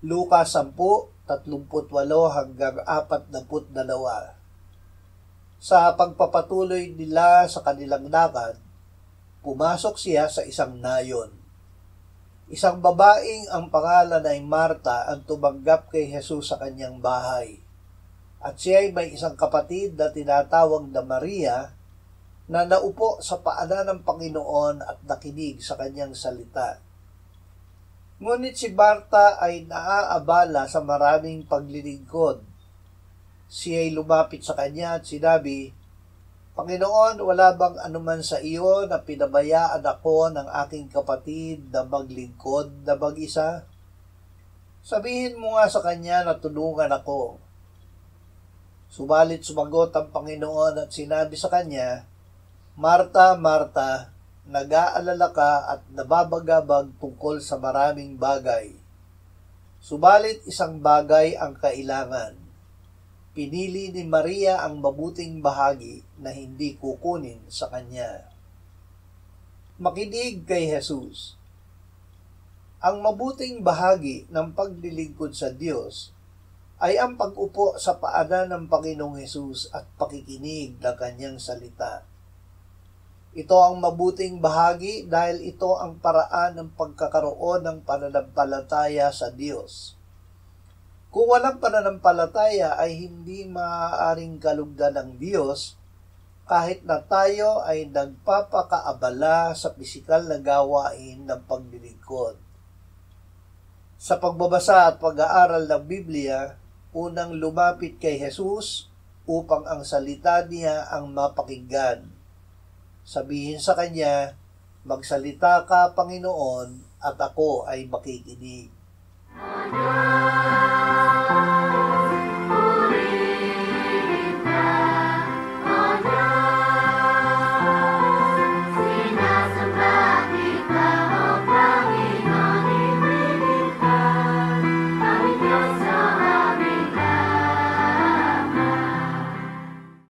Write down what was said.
Lukas 10:38 hanggang 42. Sa pagpapatuloy nila sa kanilang lakad, pumasok siya sa isang nayon. Isang babaeng ang pangalan ay Marta ang tumanggap kay Jesus sa kanyang bahay. At siya ay may isang kapatid na tinatawag na Maria na naupo sa paanan ng Panginoon at nakinig sa kanyang salita. Ngunit si Marta ay naaabala sa maraming paglilingkod. Siya ay lumapit sa kanya at sinabi, "Panginoon, wala bang anuman sa iyo na pinabayaan ako ng aking kapatid na maglingkod na mag-isa? Sabihin mo nga sa kanya na tulungan ako." Subalit sumagot ang Panginoon at sinabi sa kanya, "Marta, Marta, nag-aalala ka at nababagabag tungkol sa maraming bagay. Subalit isang bagay ang kailangan. Pinili ni Maria ang mabuting bahagi na hindi kukunin sa kanya." Makinig kay Jesus. Ang mabuting bahagi ng paglilingkod sa Diyos ay ang pag-upo sa paanan ng Panginoong Hesus at pakikinig ng kanyang salita. Ito ang mabuting bahagi dahil ito ang paraan ng pagkakaroon ng pananampalataya sa Diyos. Kung walang pananampalataya ay hindi maaaring kalugdan ng Diyos kahit na tayo ay nagpapakaabala sa pisikal na gawain ng paglilingkod. Sa pagbabasa at pag-aaral ng Biblia, unang lumapit kay Jesus upang ang salita niya ang mapakinggan. Sabihin sa kanya, "Magsalita ka, Panginoon, at ako ay makikinig."